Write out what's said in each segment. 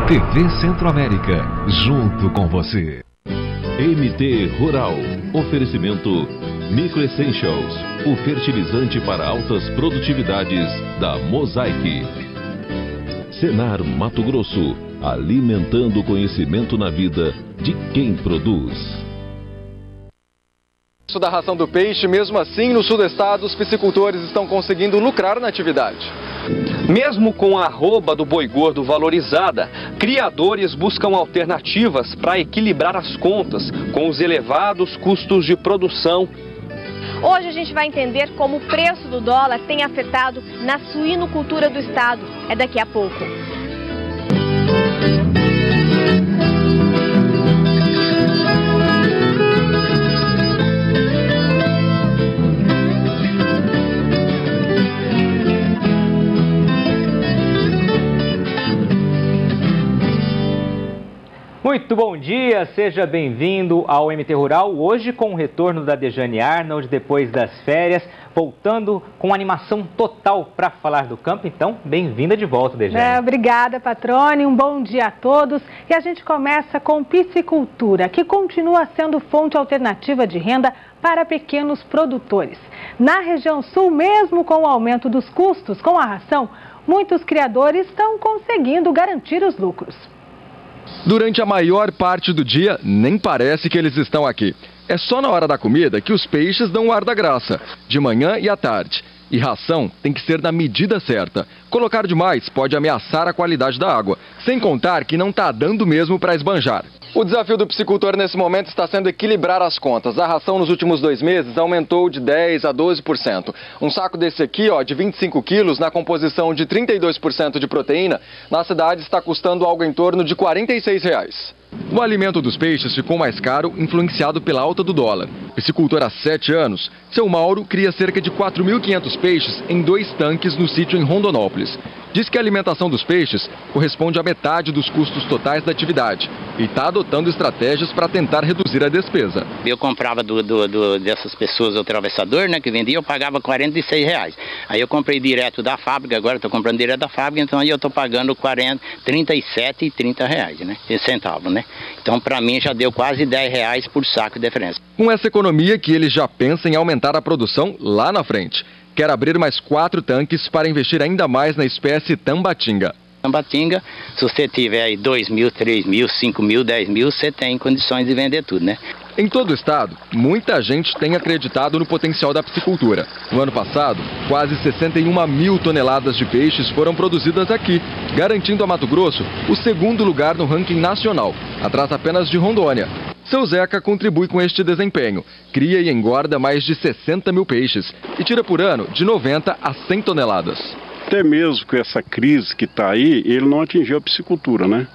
TV Centro-América, junto com você. MT Rural. Oferecimento Micro Essentials, o fertilizante para altas produtividades da Mosaic. Senar Mato Grosso, alimentando o conhecimento na vida de quem produz. Da ração do peixe, mesmo assim, no sul do estado, os piscicultores estão conseguindo lucrar na atividade. Mesmo com a arroba do boi gordo valorizada, criadores buscam alternativas para equilibrar as contas com os elevados custos de produção. Hoje a gente vai entender como o preço do dólar tem afetado na suinocultura do estado. É daqui a pouco. Muito bom dia, seja bem-vindo ao MT Rural, hoje com o retorno da Dejane Arnold depois das férias, voltando com animação total para falar do campo, então bem-vinda de volta, Dejane. Obrigada, Patrone, um bom dia a todos e a gente começa com piscicultura, que continua sendo fonte alternativa de renda para pequenos produtores. Na região sul, mesmo com o aumento dos custos com a ração, muitos criadores estão conseguindo garantir os lucros. Durante a maior parte do dia, nem parece que eles estão aqui. É só na hora da comida que os peixes dão o ar da graça, de manhã e à tarde. E ração tem que ser na medida certa. Colocar demais pode ameaçar a qualidade da água, sem contar que não está dando mesmo para esbanjar. O desafio do piscicultor nesse momento está sendo equilibrar as contas. A ração nos últimos 2 meses aumentou de 10% a 12%. Um saco desse aqui, de 25 quilos, na composição de 32% de proteína, na cidade está custando algo em torno de R$ 46. O alimento dos peixes ficou mais caro, influenciado pela alta do dólar. Piscicultor há 7 anos, seu Mauro cria cerca de 4.500 peixes em 2 tanques no sítio em Rondonópolis. Diz que a alimentação dos peixes corresponde à metade dos custos totais da atividade e está adotando estratégias para tentar reduzir a despesa. Eu comprava dessas pessoas, o atravessador, que vendia, eu pagava R$ 46. Aí eu comprei direto da fábrica, agora estou comprando direto da fábrica, então aí eu estou pagando R$ 37,30, centavos, né? Então para mim já deu quase R$ 10 por saco de diferença. Com essa economia que ele já pensa em aumentar a produção lá na frente. Quer abrir mais 4 tanques para investir ainda mais na espécie tambatinga. Tambatinga, se você tiver aí 2 mil, 3 mil, 5 mil, 10 mil, você tem condições de vender tudo, né? Em todo o estado, muita gente tem acreditado no potencial da piscicultura. No ano passado, quase 61 mil toneladas de peixes foram produzidas aqui, garantindo a Mato Grosso o 2º lugar no ranking nacional, atrás apenas de Rondônia. Seu Zeca contribui com este desempenho, cria e engorda mais de 60 mil peixes e tira por ano de 90 a 100 toneladas. Até mesmo com essa crise que está aí, ele não atingiu a piscicultura, né?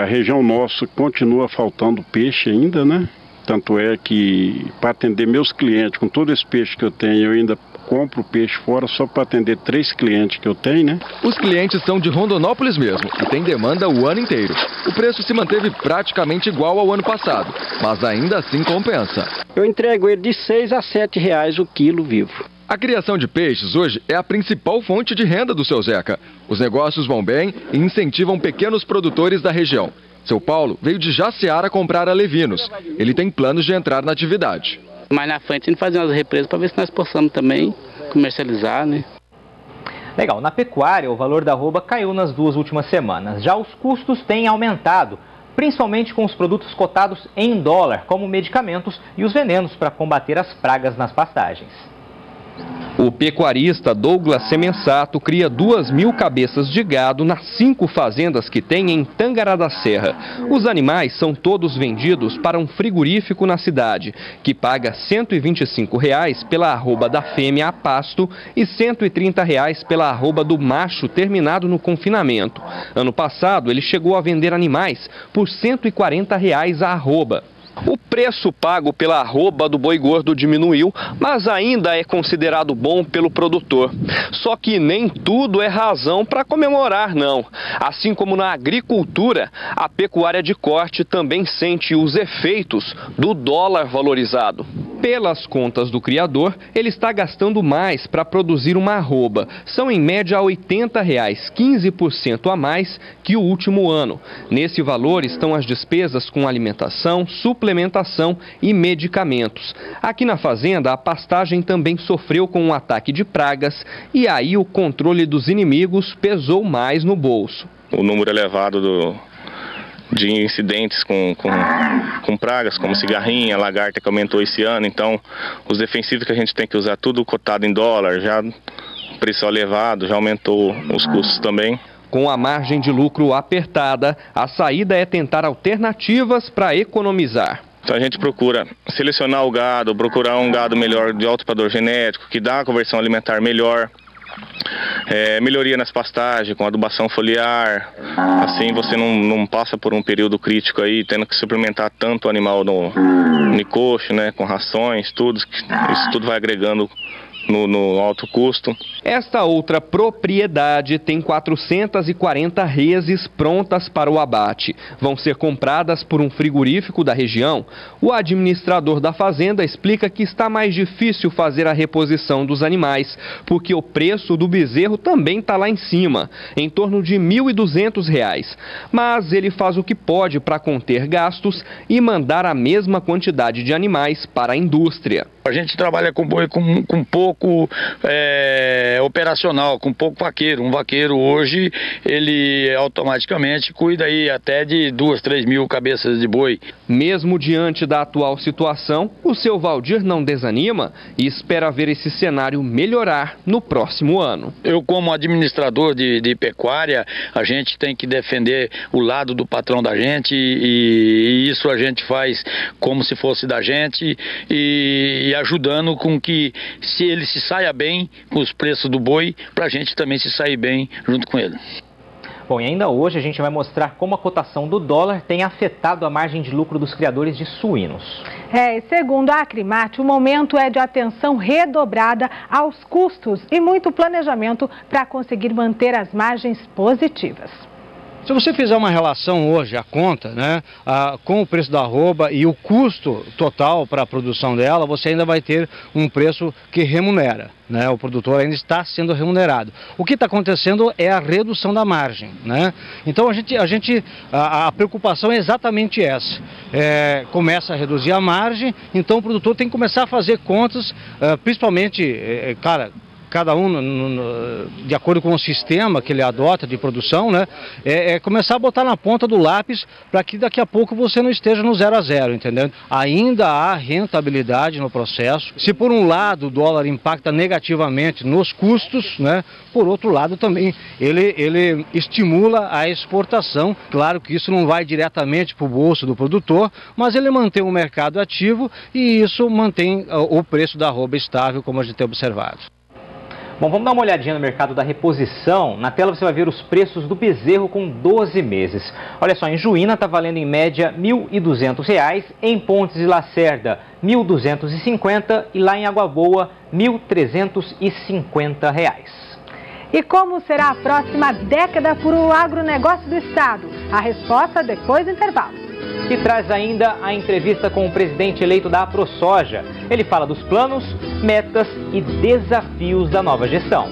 A região nossa continua faltando peixe ainda, né? Tanto é que para atender meus clientes, com todo esse peixe que eu tenho, eu ainda compro peixe fora só para atender 3 clientes que eu tenho, né? Os clientes são de Rondonópolis mesmo e tem demanda o ano inteiro. O preço se manteve praticamente igual ao ano passado, mas ainda assim compensa. Eu entrego ele de 6 a 7 reais o quilo vivo. A criação de peixes hoje é a principal fonte de renda do seu Zeca. Os negócios vão bem e incentivam pequenos produtores da região. Seu Paulo veio de Jaciara comprar alevinos. Ele tem planos de entrar na atividade. Mais na frente a gente fazer umas represas para ver se nós possamos também comercializar, né? Legal, na pecuária o valor da arroba caiu nas 2 últimas semanas. Já os custos têm aumentado, principalmente com os produtos cotados em dólar, como medicamentos e os venenos para combater as pragas nas pastagens. O pecuarista Douglas Semensato cria 2.000 cabeças de gado nas 5 fazendas que tem em Tangará da Serra. Os animais são todos vendidos para um frigorífico na cidade, que paga R$ 125 pela arroba da fêmea a pasto e R$ 130 pela arroba do macho terminado no confinamento. Ano passado, ele chegou a vender animais por R$ 140 a arroba. O preço pago pela arroba do boi gordo diminuiu, mas ainda é considerado bom pelo produtor. Só que nem tudo é razão para comemorar, não. Assim como na agricultura, a pecuária de corte também sente os efeitos do dólar valorizado. Pelas contas do criador, ele está gastando mais para produzir uma arroba. São em média R$ 80, 15% a mais que o último ano. Nesse valor estão as despesas com alimentação, suplementação e medicamentos. Aqui na fazenda, a pastagem também sofreu com um ataque de pragas e aí o controle dos inimigos pesou mais no bolso. O número elevado de incidentes com pragas, como cigarrinha, lagarta, que aumentou esse ano. Então, os defensivos que a gente tem que usar, tudo cotado em dólar, já o preço elevado, já aumentou os custos também. Com a margem de lucro apertada, a saída é tentar alternativas para economizar. Então a gente procura selecionar o gado, procurar um gado melhor de alto padrão genético, que dá a conversão alimentar melhor. Melhoria nas pastagens, com adubação foliar, assim você não passa por um período crítico aí, tendo que suplementar tanto o animal no coxo, né, com rações, isso tudo vai agregando no alto custo. Esta outra propriedade tem 440 reses prontas para o abate. Vão ser compradas por um frigorífico da região. O administrador da fazenda explica que está mais difícil fazer a reposição dos animais, porque o preço do bezerro também está lá em cima, em torno de R$ 1.200. Mas ele faz o que pode para conter gastos e mandar a mesma quantidade de animais para a indústria. A gente trabalha com boi com pouco operacional, com pouco vaqueiro. Um vaqueiro hoje, ele automaticamente cuida aí até de 2, 3 mil cabeças de boi. Mesmo diante da atual situação, o seu Valdir não desanima e espera ver esse cenário melhorar no próximo ano. Eu, como administrador de pecuária, a gente tem que defender o lado do patrão da gente e isso a gente faz como se fosse da gente e ajudando com que se ele se saia bem com os preços do boi, para a gente também se sair bem junto com ele. Bom, e ainda hoje a gente vai mostrar como a cotação do dólar tem afetado a margem de lucro dos criadores de suínos. E segundo a Acrimate, o momento é de atenção redobrada aos custos e muito planejamento para conseguir manter as margens positivas. Se você fizer uma relação hoje, a conta, né, com o preço da arroba e o custo total para a produção dela, você ainda vai ter um preço que remunera, né? O produtor ainda está sendo remunerado. O que está acontecendo é a redução da margem, né? Então a preocupação é exatamente essa. Começa a reduzir a margem, então o produtor tem que começar a fazer contas, principalmente, cada um de acordo com o sistema que ele adota de produção, né? Começar a botar na ponta do lápis para que daqui a pouco você não esteja no 0 a 0, entendeu? Ainda há rentabilidade no processo. Se por um lado o dólar impacta negativamente nos custos, né? Por outro lado também ele estimula a exportação. Claro que isso não vai diretamente para o bolso do produtor, mas ele mantém o mercado ativo e isso mantém o preço da arroba estável, como a gente tem observado. Bom, vamos dar uma olhadinha no mercado da reposição. Na tela você vai ver os preços do bezerro com 12 meses. Olha só, em Juína está valendo em média R$ 1.200, em Pontes e Lacerda R$ 1.250 e lá em Água Boa R$ 1.350. E como será a próxima década para o agronegócio do estado? A resposta depois do intervalo. E traz ainda a entrevista com o presidente eleito da AproSoja. Ele fala dos planos, metas e desafios da nova gestão.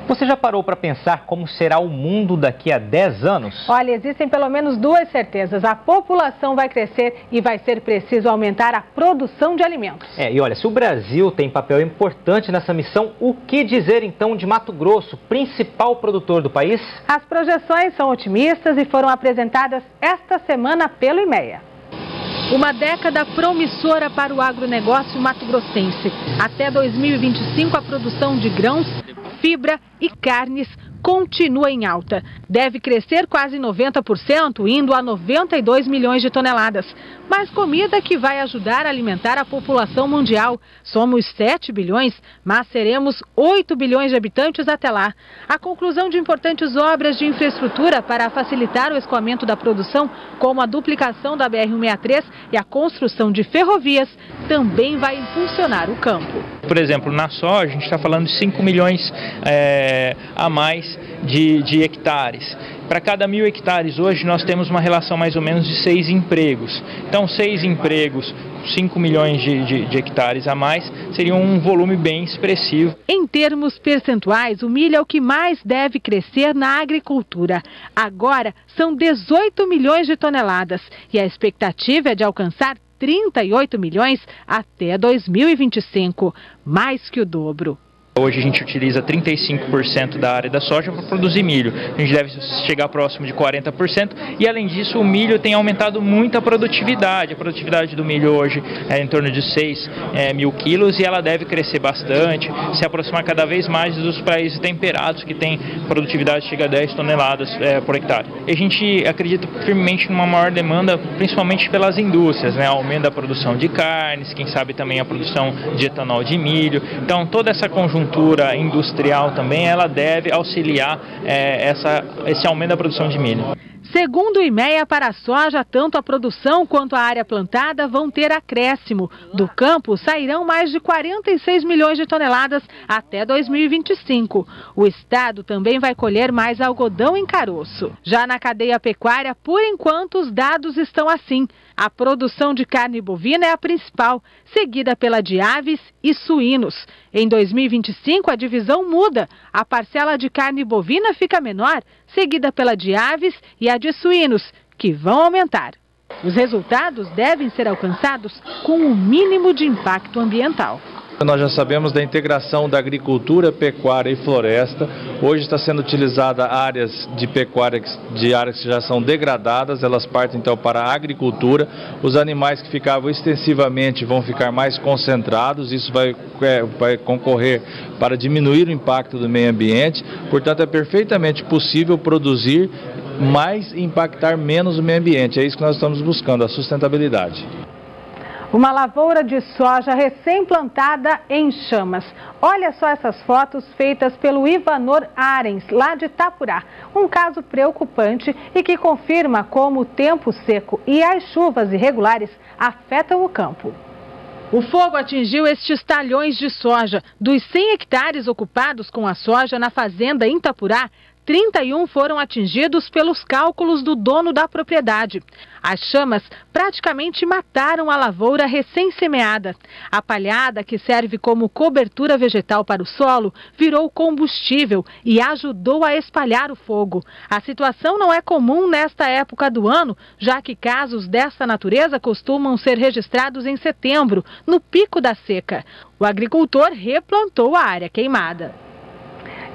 Você já parou para pensar como será o mundo daqui a 10 anos? Olha, existem pelo menos duas certezas. A população vai crescer e vai ser preciso aumentar a produção de alimentos. E olha, se o Brasil tem papel importante nessa missão, o que dizer então de Mato Grosso, principal produtor do país? As projeções são otimistas e foram apresentadas esta semana pelo IMEA. Uma década promissora para o agronegócio mato-grossense. Até 2025, a produção de grãos, fibra e carnes continua em alta. Deve crescer quase 90%, indo a 92 milhões de toneladas. Mas comida que vai ajudar a alimentar a população mundial. Somos 7 bilhões, mas seremos 8 bilhões de habitantes até lá. A conclusão de importantes obras de infraestrutura para facilitar o escoamento da produção, como a duplicação da BR-163 e a construção de ferrovias, também vai impulsionar o campo. Por exemplo, na soja, a gente está falando de 5 milhões a mais de hectares. Para cada 1.000 hectares hoje nós temos uma relação mais ou menos de 6 empregos. Então 6 empregos, 5 milhões de hectares a mais, seria um volume bem expressivo. Em termos percentuais, o milho é o que mais deve crescer na agricultura. Agora são 18 milhões de toneladas e a expectativa é de alcançar 38 milhões até 2025, mais que o dobro. Hoje a gente utiliza 35% da área da soja para produzir milho. A gente deve chegar próximo de 40% e, além disso, o milho tem aumentado muito a produtividade. A produtividade do milho hoje é em torno de 6 mil quilos e ela deve crescer bastante, se aproximar cada vez mais dos países temperados, que tem produtividade que chega a 10 toneladas por hectare. E a gente acredita firmemente numa maior demanda, principalmente pelas indústrias, aumento da produção de carnes, quem sabe também a produção de etanol de milho. Então, toda essa conjuntura industrial também, ela deve auxiliar esse aumento da produção de milho. Segundo o IMEA, para a soja, tanto a produção quanto a área plantada vão ter acréscimo. Do campo sairão mais de 46 milhões de toneladas até 2025. O estado também vai colher mais algodão em caroço. Já na cadeia pecuária, por enquanto, os dados estão assim. A produção de carne bovina é a principal, seguida pela de aves e suínos. Em 2025, a divisão muda. A parcela de carne bovina fica menor, seguida pela de aves e a de suínos, que vão aumentar. Os resultados devem ser alcançados com o mínimo de impacto ambiental. Nós já sabemos da integração da agricultura, pecuária e floresta. Hoje está sendo utilizada áreas de pecuária, de áreas que já são degradadas, elas partem então para a agricultura. Os animais que ficavam extensivamente vão ficar mais concentrados, isso vai concorrer para diminuir o impacto do meio ambiente. Portanto, é perfeitamente possível produzir mais e impactar menos o meio ambiente. É isso que nós estamos buscando, a sustentabilidade. Uma lavoura de soja recém-plantada em chamas. Olha só essas fotos feitas pelo Ivanor Arens, lá de Itapurá. Um caso preocupante e que confirma como o tempo seco e as chuvas irregulares afetam o campo. O fogo atingiu estes talhões de soja. Dos 100 hectares ocupados com a soja na fazenda em Itapurá, 31 foram atingidos pelos cálculos do dono da propriedade. As chamas praticamente mataram a lavoura recém-semeada. A palhada, que serve como cobertura vegetal para o solo, virou combustível e ajudou a espalhar o fogo. A situação não é comum nesta época do ano, já que casos dessa natureza costumam ser registrados em setembro, no pico da seca. O agricultor replantou a área queimada.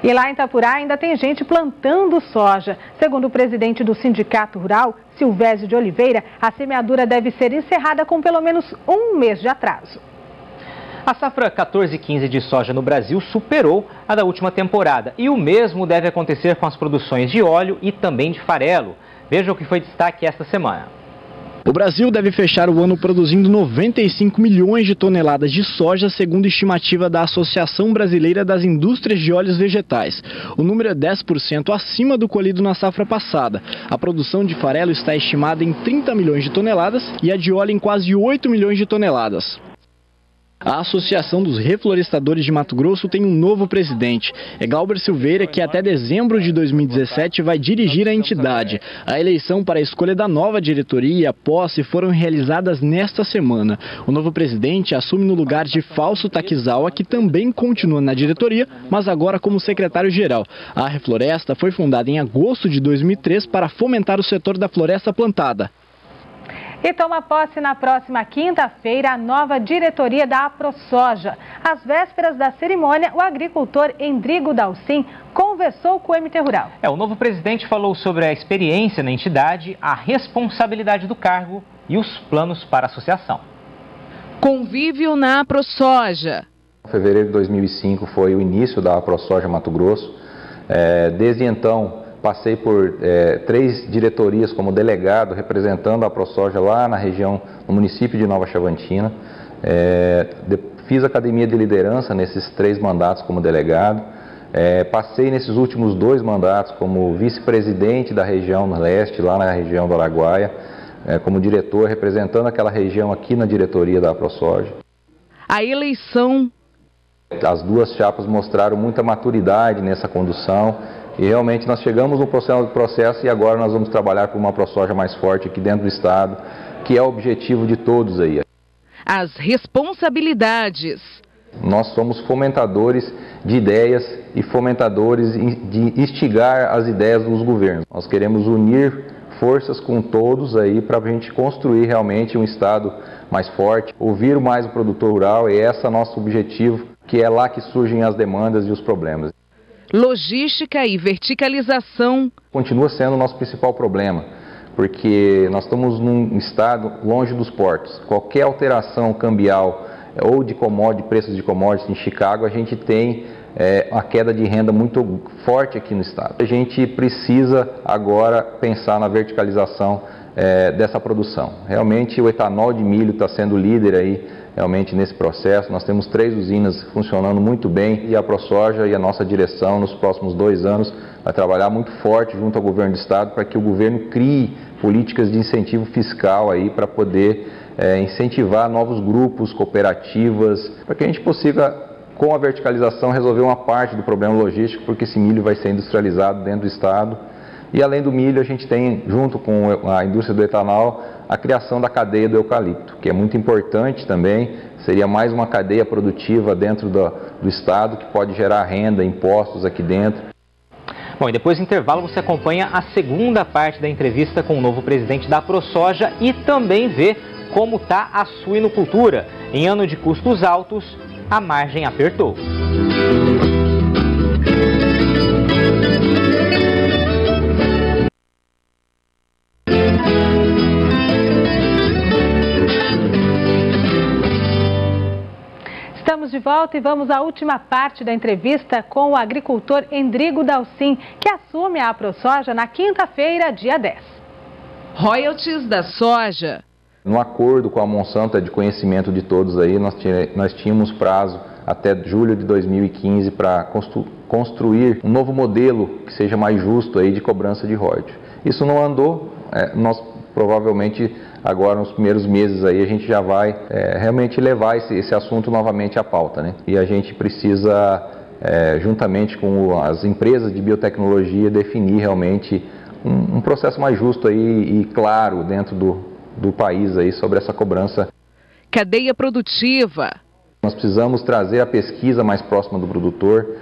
E lá em Itapurá ainda tem gente plantando soja. Segundo o presidente do Sindicato Rural, Silvésio de Oliveira, a semeadura deve ser encerrada com pelo menos um mês de atraso. A safra 14-15 de soja no Brasil superou a da última temporada. E o mesmo deve acontecer com as produções de óleo e também de farelo. Veja o que foi destaque esta semana. O Brasil deve fechar o ano produzindo 95 milhões de toneladas de soja, segundo estimativa da Associação Brasileira das Indústrias de Óleos Vegetais. O número é 10% acima do colhido na safra passada. A produção de farelo está estimada em 30 milhões de toneladas e a de óleo em quase 8 milhões de toneladas. A Associação dos Reflorestadores de Mato Grosso tem um novo presidente. É Glauber Silveira, que até dezembro de 2017 vai dirigir a entidade. A eleição para a escolha da nova diretoria e a posse foram realizadas nesta semana. O novo presidente assume no lugar de Fausto Takizawa, que também continua na diretoria, mas agora como secretário-geral. A Refloresta foi fundada em agosto de 2003 para fomentar o setor da floresta plantada. E toma posse na próxima quinta-feira a nova diretoria da AproSoja. Às vésperas da cerimônia, o agricultor Endrigo Dalcin conversou com o MT Rural. O novo presidente falou sobre a experiência na entidade, a responsabilidade do cargo e os planos para a associação. Convívio na AproSoja. Fevereiro de 2005 foi o início da AproSoja Mato Grosso. Desde então, passei por 3 diretorias como delegado, representando a ProSoja lá na região, no município de Nova Chavantina. Fiz academia de liderança nesses 3 mandatos como delegado. Passei nesses últimos 2 mandatos como vice-presidente da região leste, lá na região do Araguaia, como diretor, representando aquela região aqui na diretoria da ProSoja. A eleição... As 2 chapas mostraram muita maturidade nessa condução e realmente nós chegamos no processo e agora nós vamos trabalhar por uma ProSoja mais forte aqui dentro do estado, que é o objetivo de todos aí. As responsabilidades. Nós somos fomentadores de ideias e fomentadores de instigar as ideias dos governos. Nós queremos unir forças com todos aí para a gente construir realmente um estado mais forte, ouvir mais o produtor rural, e esse é nosso objetivo, que é lá que surgem as demandas e os problemas. Logística e verticalização. Continua sendo o nosso principal problema, porque nós estamos num estado longe dos portos. Qualquer alteração cambial ou de preços de commodities em Chicago, a gente tem uma queda de renda muito forte aqui no estado. A gente precisa agora pensar na verticalização dessa produção. Realmente o etanol de milho está sendo líder aí, realmente nesse processo. Nós temos 3 usinas funcionando muito bem e a ProSoja e a nossa direção nos próximos 2 anos vai trabalhar muito forte junto ao governo do estado para que o governo crie políticas de incentivo fiscal aí para poder incentivar novos grupos, cooperativas, para que a gente consiga, com a verticalização, resolver uma parte do problema logístico, porque esse milho vai ser industrializado dentro do estado. E além do milho, a gente tem, junto com a indústria do etanol, a criação da cadeia do eucalipto, que é muito importante também. Seria mais uma cadeia produtiva dentro do estado, que pode gerar renda, impostos aqui dentro. Bom, e depois do intervalo você acompanha a segunda parte da entrevista com o novo presidente da ProSoja e também vê como está a suinocultura. Em ano de custos altos, a margem apertou. Estamos de volta e vamos à última parte da entrevista com o agricultor Endrigo Dalcin, que assume a ProSoja na quinta-feira, dia 10. Royalties da soja. No acordo com a Monsanto, é de conhecimento de todos aí, nós tínhamos prazo até julho de 2015 para construir um novo modelo que seja mais justo aí de cobrança de royalties. Isso não andou, nós provavelmente agora nos primeiros meses aí a gente já vai realmente levar esse assunto novamente à pauta, né? E a gente precisa, juntamente com as empresas de biotecnologia, definir realmente um processo mais justo aí e claro dentro do país aí sobre essa cobrança. Cadeia produtiva. Nós precisamos trazer a pesquisa mais próxima do produtor.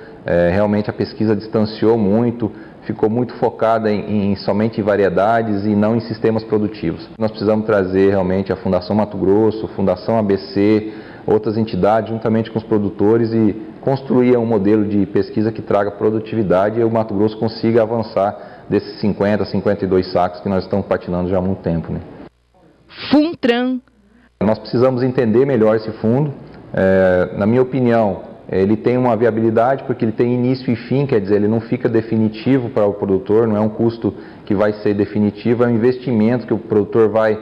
Realmente a pesquisa distanciou muito, ficou muito focada somente em variedades e não em sistemas produtivos. Nós precisamos trazer realmente a Fundação Mato Grosso, Fundação ABC, outras entidades, juntamente com os produtores, e construir um modelo de pesquisa que traga produtividade e o Mato Grosso consiga avançar desses 50, 52 sacos que nós estamos patinando já há muito tempo, né? Funtran. Nós precisamos entender melhor esse fundo. Na minha opinião, ele tem uma viabilidade porque ele tem início e fim, quer dizer, ele não fica definitivo para o produtor, não é um custo que vai ser definitivo, é um investimento que o produtor vai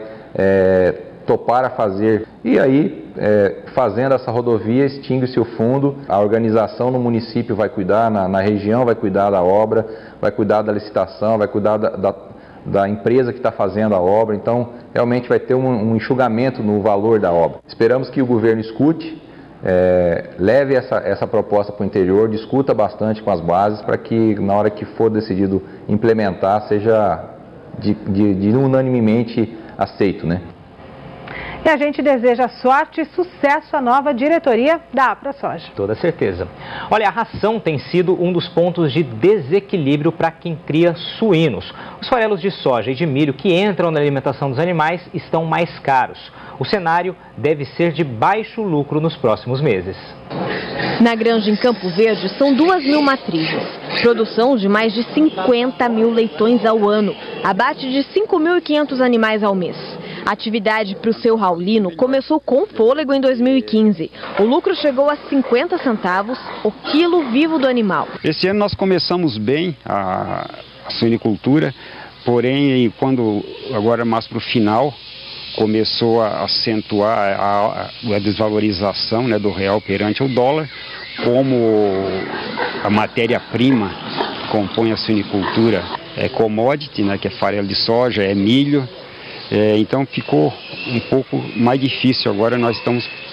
topar a fazer. E aí, fazendo essa rodovia, extingue-se o fundo, a organização no município vai cuidar, na região vai cuidar da obra, vai cuidar da licitação, vai cuidar da empresa que está fazendo a obra, então realmente vai ter um enxugamento no valor da obra. Esperamos que o governo escute, leve essa proposta para o interior, discuta bastante com as bases para que na hora que for decidido implementar seja de unanimemente aceito, né? E a gente deseja sorte e sucesso à nova diretoria da ProSoja. Toda certeza. Olha, a ração tem sido um dos pontos de desequilíbrio para quem cria suínos. Os farelos de soja e de milho que entram na alimentação dos animais estão mais caros. O cenário deve ser de baixo lucro nos próximos meses. Na granja em Campo Verde são 2.000 matrizes. Produção de mais de 50.000 leitões ao ano. Abate de 5.500 animais ao mês. A atividade para o seu Raulino começou com fôlego em 2015. O lucro chegou a 50 centavos o quilo vivo do animal. Esse ano nós começamos bem a suinicultura, porém, quando agora mais para o final, começou a acentuar a desvalorização, né, do real perante o dólar, como a matéria-prima que compõe a suinicultura é commodity, né, que é farelo de soja, é milho, então ficou um pouco mais difícil. Agora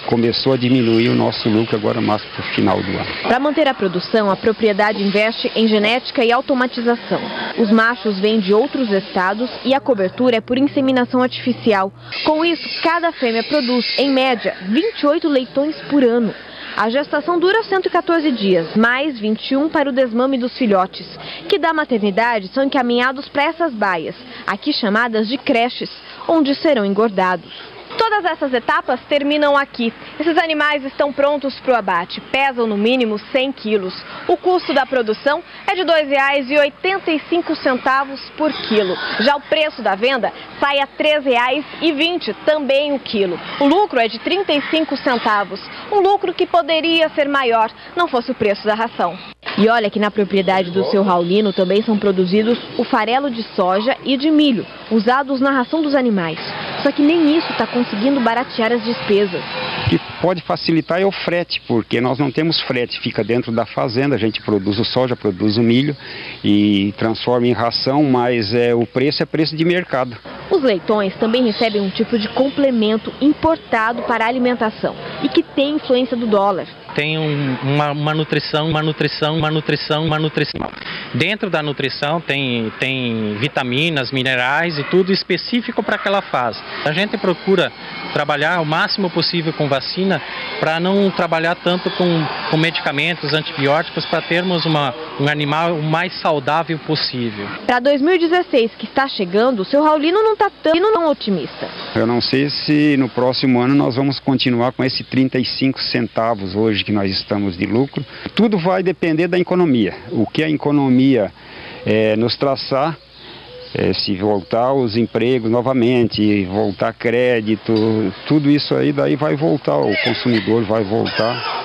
começou a diminuir o nosso lucro agora mais para o final do ano. Para manter a produção, a propriedade investe em genética e automatização. Os machos vêm de outros estados e a cobertura é por inseminação artificial. Com isso, cada fêmea produz, em média, 28 leitões por ano. A gestação dura 114 dias, mais 21 para o desmame dos filhotes, que da maternidade são encaminhados para essas baias, aqui chamadas de creches, onde serão engordados. Todas essas etapas terminam aqui. Esses animais estão prontos para o abate, pesam no mínimo 100 quilos. O custo da produção é de R$ 2,85 por quilo. Já o preço da venda sai a R$ 3,20 também o quilo. O lucro é de 35 centavos, um lucro que poderia ser maior, não fosse o preço da ração. E olha que na propriedade do seu Raulino também são produzidos o farelo de soja e de milho, usados na ração dos animais. Só que nem isso está conseguindo baratear as despesas. O que pode facilitar é o frete, porque nós não temos frete, fica dentro da fazenda, a gente produz o soja, produz o milho e transforma em ração, mas o preço é preço de mercado. Os leitões também recebem um tipo de complemento importado para a alimentação e que tem influência do dólar. Tem uma nutrição. Dentro da nutrição tem vitaminas, minerais e tudo específico para aquela fase. A gente procura trabalhar o máximo possível com vacina para não trabalhar tanto com medicamentos, antibióticos, para termos um animal o mais saudável possível. Para 2016, que está chegando, o seu Raulino não está tão otimista. Eu não sei se no próximo ano nós vamos continuar com esse 35 centavos hoje que nós estamos de lucro. Tudo vai depender da economia. O que a economia nos traçar, se voltar os empregos novamente, voltar crédito, tudo isso aí daí vai voltar, o consumidor vai voltar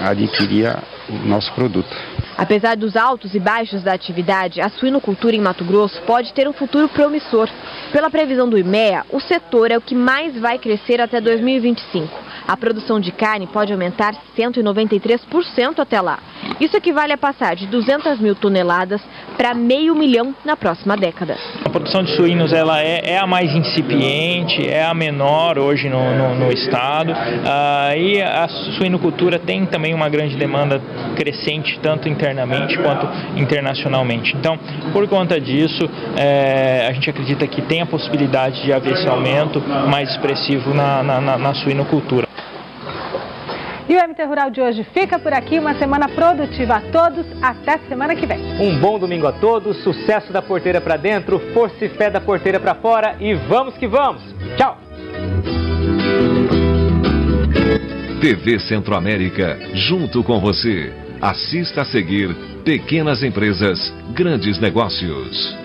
a adquirir o nosso produto. Apesar dos altos e baixos da atividade, a suinocultura em Mato Grosso pode ter um futuro promissor. Pela previsão do IMEA, o setor é o que mais vai crescer até 2025. A produção de carne pode aumentar 193% até lá. Isso equivale a passar de 200 mil toneladas para 500 mil na próxima década. A produção de suínos ela é a mais incipiente, é a menor hoje no estado. E a suinocultura tem também uma grande demanda crescente, tanto internamente quanto internacionalmente. Então, por conta disso, a gente acredita que tem a possibilidade de haver esse aumento mais expressivo na suinocultura. E o MT Rural de hoje fica por aqui. Uma semana produtiva a todos. Até semana que vem. Um bom domingo a todos. Sucesso da porteira para dentro, força e fé da porteira para fora. E vamos que vamos. Tchau. TV Centro-América, junto com você. Assista a seguir Pequenas Empresas, Grandes Negócios.